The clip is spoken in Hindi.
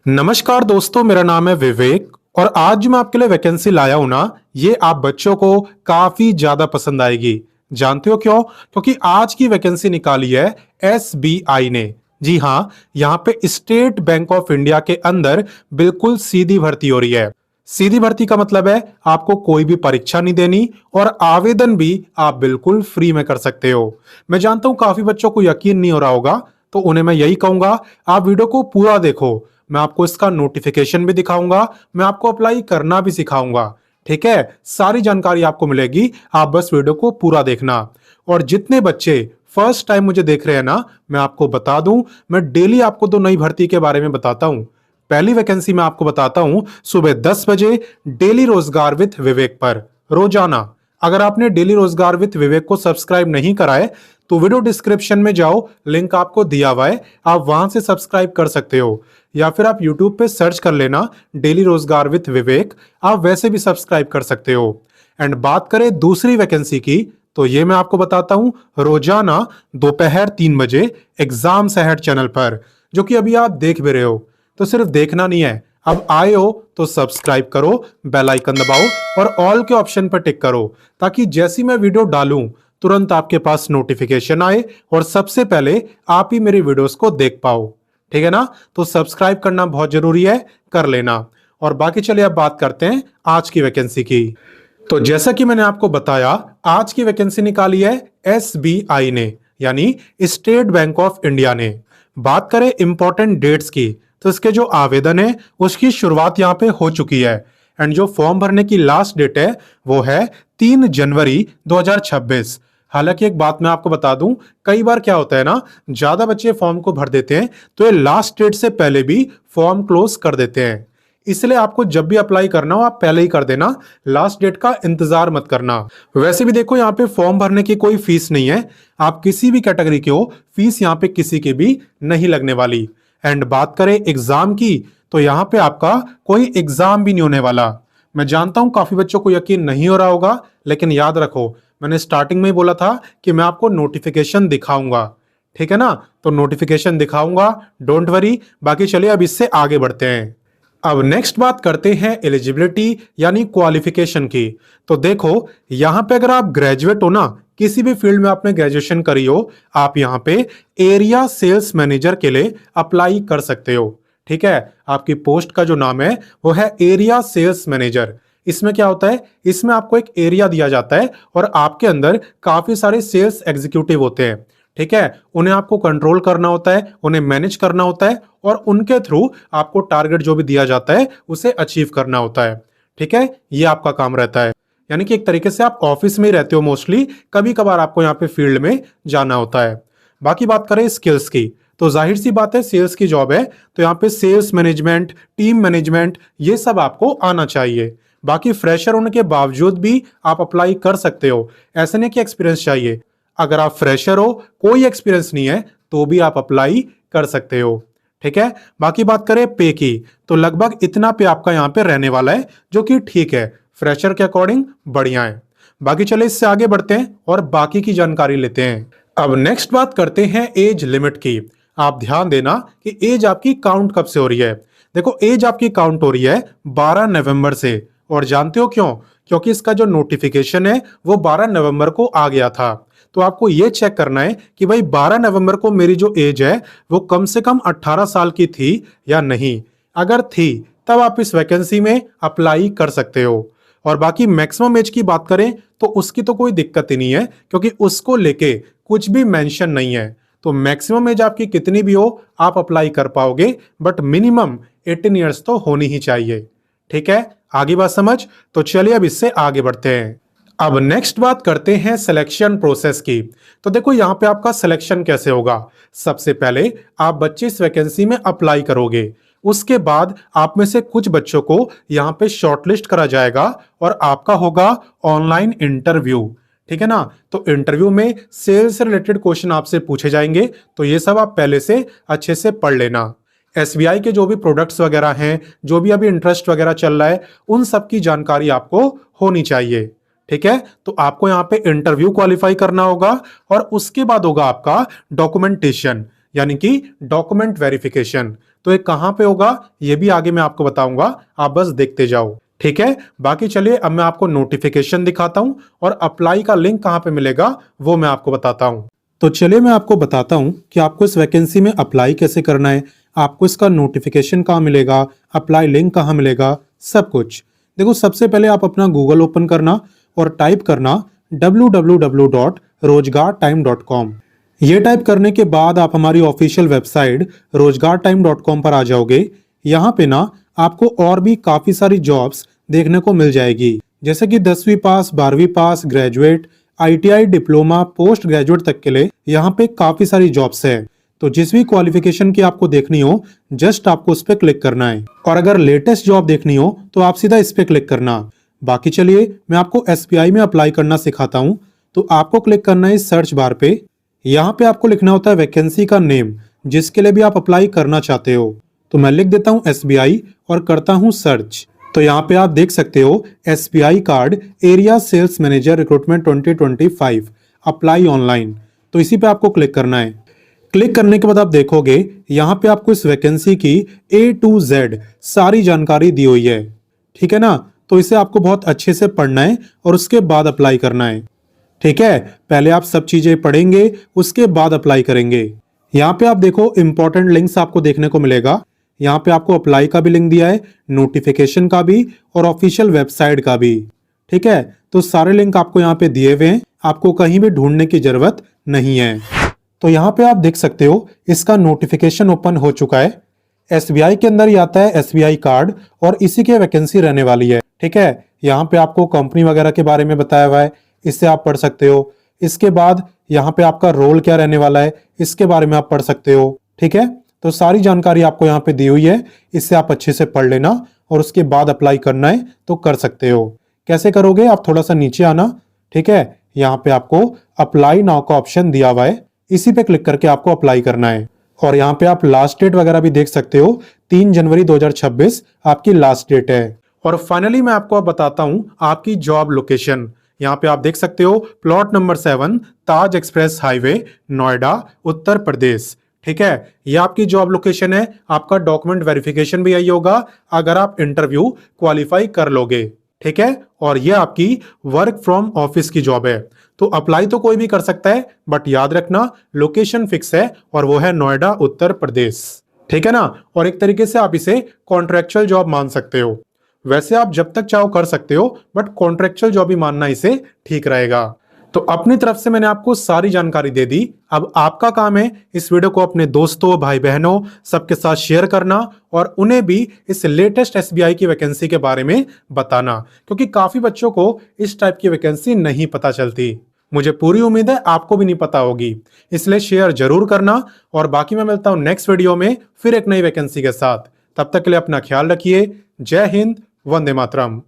नमस्कार दोस्तों, मेरा नाम है विवेक और आज जो मैं आपके लिए वैकेंसी लाया हूं ना, ये आप बच्चों को काफी ज्यादा पसंद आएगी। जानते हो क्यों? क्योंकि आज की वैकेंसी निकाली है एसबीआई ने। जी हाँ, यहाँ पे स्टेट बैंक ऑफ इंडिया के अंदर बिल्कुल सीधी भर्ती हो रही है। सीधी भर्ती का मतलब है आपको कोई भी परीक्षा नहीं देनी और आवेदन भी आप बिल्कुल फ्री में कर सकते हो। मैं जानता हूं काफी बच्चों को यकीन नहीं हो रहा होगा, तो उन्हें मैं यही कहूंगा, आप वीडियो को पूरा देखो। मैं आपको इसका नोटिफिकेशन भी दिखाऊंगा, मैं आपको अप्लाई करना भी सिखाऊंगा। ठीक है, सारी जानकारी आपको मिलेगी, आप बस वीडियो को पूरा देखना। और जितने बच्चे फर्स्ट टाइम मुझे देख रहे हैं ना, मैं आपको बता दूं, मैं डेली आपको दो नई भर्ती के बारे में बताता हूं। पहली वैकेंसी मैं आपको बताता हूं सुबह 10 बजे डेली रोजगार विद विवेक पर, रोजाना। अगर आपने डेली रोजगार विद विवेक को सब्सक्राइब नहीं करा है तो वीडियो डिस्क्रिप्शन में जाओ, लिंक आपको दिया हुआ है, आप वहां से सब्सक्राइब कर सकते हो। या फिर आप यूट्यूब पे सर्च कर लेना डेली रोजगार विद विवेक, आप वैसे भी सब्सक्राइब कर सकते हो। एंड बात करें दूसरी वैकेंसी की, तो ये मैं आपको बताता हूं रोजाना दोपहर 3 बजे एग्जाम सहट चैनल पर, जो कि अभी आप देख भी रहे हो। तो सिर्फ देखना नहीं है, अब आए हो तो सब्सक्राइब करो, बेल आइकन दबाओ और ऑल के ऑप्शन पर टिक करो, ताकि जैसी मैं वीडियो डालूं तुरंत आपके पास नोटिफिकेशन आए और सबसे पहले आप ही मेरी वीडियोस को देख पाओ। ठीक है ना? तो सब्सक्राइब करना बहुत जरूरी है, कर लेना। और बाकी चलिए अब बात करते हैं आज की वैकेंसी की। तो जैसा कि मैंने आपको बताया, आज की वैकेंसी निकाली है एसबीआई ने, यानी स्टेट बैंक ऑफ इंडिया ने। बात करें इंपॉर्टेंट डेट्स की, तो इसके जो आवेदन है उसकी शुरुआत यहाँ पे हो चुकी है। एंड जो फॉर्म भरने की लास्ट डेट है वो है 3 जनवरी 2026। हालांकि एक बात मैं आपको बता दूं, कई बार क्या होता है ना, ज्यादा बच्चे फॉर्म को भर देते हैं तो ये लास्ट डेट से पहले भी फॉर्म क्लोज कर देते हैं। इसलिए आपको जब भी अप्लाई करना हो आप पहले ही कर देना, लास्ट डेट का इंतजार मत करना। वैसे भी देखो, यहाँ पे फॉर्म भरने की कोई फीस नहीं है, आप किसी भी कैटेगरी के हो, फीस यहाँ पे किसी की भी नहीं लगने वाली। एंड बात करें एग्जाम की, तो यहाँ पे आपका कोई एग्जाम भी नहीं होने वाला। मैं जानता हूं काफी बच्चों को यकीन नहीं हो रहा होगा, लेकिन याद रखो, मैंने स्टार्टिंग में ही बोला था कि मैं आपको नोटिफिकेशन दिखाऊंगा। ठीक है ना? तो नोटिफिकेशन दिखाऊंगा, डोंट वरी। बाकी चलिए अब इससे आगे बढ़ते हैं। अब नेक्स्ट बात करते हैं एलिजिबिलिटी यानी क्वालिफिकेशन की। तो देखो, यहां पे अगर आप ग्रेजुएट हो ना, किसी भी फील्ड में आपने ग्रेजुएशन करी हो, आप यहां पे एरिया सेल्स मैनेजर के लिए अप्लाई कर सकते हो। ठीक है, आपकी पोस्ट का जो नाम है वो है एरिया सेल्स मैनेजर। इसमें क्या होता है, इसमें आपको एक एरिया दिया जाता है और आपके अंदर काफी सारे सेल्स एग्जीक्यूटिव होते हैं। ठीक है, उन्हें आपको कंट्रोल करना होता है, उन्हें मैनेज करना होता है और उनके थ्रू आपको टारगेट जो भी दिया जाता है उसे अचीव करना होता है। ठीक है, ये आपका काम रहता है। यानी कि एक तरीके से आप ऑफिस में ही रहते हो मोस्टली, कभी कभार आपको यहाँ पे फील्ड में जाना होता है। बाकी बात करें स्किल्स की, तो जाहिर सी बात है सेल्स की जॉब है, तो यहाँ पे सेल्स मैनेजमेंट, टीम मैनेजमेंट, ये सब आपको आना चाहिए। बाकी फ्रेशर होने के बावजूद भी आप अप्लाई कर सकते हो, ऐसे नहीं कि एक्सपीरियंस चाहिए। अगर आप फ्रेशर हो, कोई एक्सपीरियंस नहीं है, तो भी आप अप्लाई कर सकते हो। ठीक है, बाकी बात करें पे की, तो लगभग इतना पे आपका यहाँ पे रहने वाला है, जो कि ठीक है, फ्रेशर के अकॉर्डिंग बढ़िया है। बाकी चले इससे आगे बढ़ते हैं और बाकी की जानकारी लेते हैं। अब नेक्स्ट बात करते हैं एज लिमिट की। आप ध्यान देना कि एज आपकी काउंट कब से हो रही है। देखो, एज आपकी काउंट हो रही है 12 नवंबर से। और जानते हो क्यों? क्योंकि इसका जो नोटिफिकेशन है वो 12 नवंबर को आ गया था। तो आपको ये चेक करना है कि भाई 12 नवंबर को मेरी जो एज है वो कम से कम 18 साल की थी या नहीं। अगर थी तब आप इस वैकेंसी में अप्लाई कर सकते हो। और बाकी मैक्सिमम एज की बात करें तो उसकी तो कोई दिक्कत ही नहीं है, क्योंकि उसको लेके कुछ भी मेंशन नहीं है। तो मैक्सिमम एज आपकी कितनी भी हो आप अप्लाई कर पाओगे, बट मिनिमम 18 ईयर्स तो होनी ही चाहिए। ठीक है, आगे बात समझ? तो चलिए अब इससे आगे बढ़ते हैं। अब नेक्स्ट बात करते हैं सिलेक्शन प्रोसेस की। तो देखो, यहां पे आपका सिलेक्शन कैसे होगा। सबसे पहले आप बच्चे इस वैकेंसी में अप्लाई करोगे, उसके बाद आप में से कुछ बच्चों को यहां पे शॉर्टलिस्ट करा जाएगा और आपका होगा ऑनलाइन इंटरव्यू। ठीक है ना? तो इंटरव्यू में सेल्स से रिलेटेड क्वेश्चन आपसे पूछे जाएंगे, तो ये सब आप पहले से अच्छे से पढ़ लेना। एसबीआई के जो भी प्रोडक्ट्स वगैरह हैं, जो भी अभी इंटरेस्ट वगैरह चल रहा है, उन सब की जानकारी आपको होनी चाहिए। ठीक है, तो आपको यहाँ पे इंटरव्यू क्वालिफाई करना होगा और उसके बाद होगा आपका डॉक्यूमेंटेशन, यानी कि डॉक्यूमेंट वेरिफिकेशन। तो ये कहाँ पे होगा ये भी आगे मैं आपको बताऊंगा, आप बस देखते जाओ। ठीक है, बाकी चलिए अब मैं आपको नोटिफिकेशन दिखाता हूं और अप्लाई का लिंक कहाँ पे मिलेगा वो मैं आपको बताता हूं। तो चलिए मैं आपको बताता हूं कि आपको इस वैकेंसी में अप्लाई कैसे करना है, आपको इसका नोटिफिकेशन कहाँ मिलेगा, अप्लाई लिंक कहाँ मिलेगा, सब कुछ। देखो सबसे पहले आप अपना गूगल ओपन करना और टाइप करना www.rozgartime.com। ये टाइप करने के बाद आप हमारी ऑफिशियल वेबसाइट rozgartime.com पर आ जाओगे। यहाँ पे ना आपको और भी काफी सारी जॉब्स देखने को मिल जाएगी, जैसे कि 10वीं पास, 12वीं पास, graduate, ITI, diploma, post graduate तक के लिए यहाँ पे काफी सारी जॉब्स है। तो जिस भी क्वालिफिकेशन की आपको देखनी हो जस्ट आपको उस पर क्लिक करना है, और अगर लेटेस्ट जॉब देखनी हो तो आप सीधा इस पे क्लिक करना। बाकी चलिए मैं आपको SBI में अप्लाई करना सिखाता हूँ। तो आपको क्लिक करना है सर्च बार पे। यहाँ पे आपको लिखना होता है वैकेंसी का नेम जिसके लिए भी आप अप्लाई करना चाहते हो। तो मैं लिख देता हूँ SBI और करता हूँ सर्च। तो यहाँ पे आप देख सकते हो SBI card area sales manager recruitment 2025 apply online. तो इसी पे आपको क्लिक करना है। क्लिक करने के बाद आप देखोगे यहाँ पे आपको इस वैकेंसी की A to Z सारी जानकारी दी हुई है। ठीक है ना, तो इसे आपको बहुत अच्छे से पढ़ना है और उसके बाद अप्लाई करना है। ठीक है, पहले आप सब चीजें पढ़ेंगे उसके बाद अप्लाई करेंगे। यहाँ पे आप देखो इंपॉर्टेंट लिंक्स आपको देखने को मिलेगा। यहाँ पे आपको अप्लाई का भी लिंक दिया है, नोटिफिकेशन का भी और ऑफिशियल वेबसाइट का भी। ठीक है, तो सारे लिंक आपको यहाँ पे दिए हुए हैं, आपको कहीं भी ढूंढने की जरूरत नहीं है। तो यहाँ पे आप देख सकते हो इसका नोटिफिकेशन ओपन हो चुका है। SBI के अंदर ही आता है SBI कार्ड और इसी की वैकेंसी रहने वाली है। ठीक है, यहाँ पे आपको कंपनी वगैरह के बारे में बताया हुआ है, इससे आप पढ़ सकते हो। इसके बाद यहाँ पे आपका रोल क्या रहने वाला है इसके बारे में आप पढ़ सकते हो। ठीक है, तो सारी जानकारी आपको यहाँ पे दी हुई है, इससे आप अच्छे से पढ़ लेना और उसके बाद अप्लाई करना है तो कर सकते हो। कैसे करोगे, आप थोड़ा सा नीचे आना। ठीक है, यहाँ पे आपको अप्लाई नाउ का ऑप्शन दिया हुआ है, इसी पे क्लिक करके आपको अप्लाई करना है। और यहाँ पे आप लास्ट डेट वगैरह भी देख सकते हो, 3 जनवरी 2026 आपकी लास्ट डेट है। और फाइनली मैं आपको अब बताता हूं आपकी जॉब लोकेशन। यहाँ पे आप देख सकते हो प्लॉट नंबर 7 ताज एक्सप्रेस हाईवे नोएडा उत्तर प्रदेश। ठीक है, ये आपकी जॉब लोकेशन है। आपका डॉक्यूमेंट वेरिफिकेशन भी यही होगा अगर आप इंटरव्यू क्वालिफाई कर लोगे। ठीक है, और ये आपकी वर्क फ्रॉम ऑफिस की जॉब है। तो अप्लाई तो कोई भी कर सकता है, बट याद रखना लोकेशन फिक्स है और वो है नोएडा उत्तर प्रदेश। ठीक है ना, और एक तरीके से आप इसे कॉन्ट्रेक्चुअल जॉब मान सकते हो। वैसे आप जब तक चाहो कर सकते हो, बट कॉन्ट्रेक्चुअल जॉब ही मानना इसे ठीक रहेगा। तो अपनी तरफ से मैंने आपको सारी जानकारी दे दी। अब आपका काम है इस वीडियो को अपने दोस्तों, भाई बहनों सबके साथ शेयर करना और उन्हें भी इस लेटेस्ट SBI की वैकेंसी के बारे में बताना, क्योंकि काफी बच्चों को इस टाइप की वैकेंसी नहीं पता चलती। मुझे पूरी उम्मीद है आपको भी नहीं पता होगी, इसलिए शेयर जरूर करना। और बाकी मैं मिलता हूं नेक्स्ट वीडियो में फिर एक नई वैकेंसी के साथ। तब तक के लिए अपना ख्याल रखिए। जय हिंद, वंदे मातरम।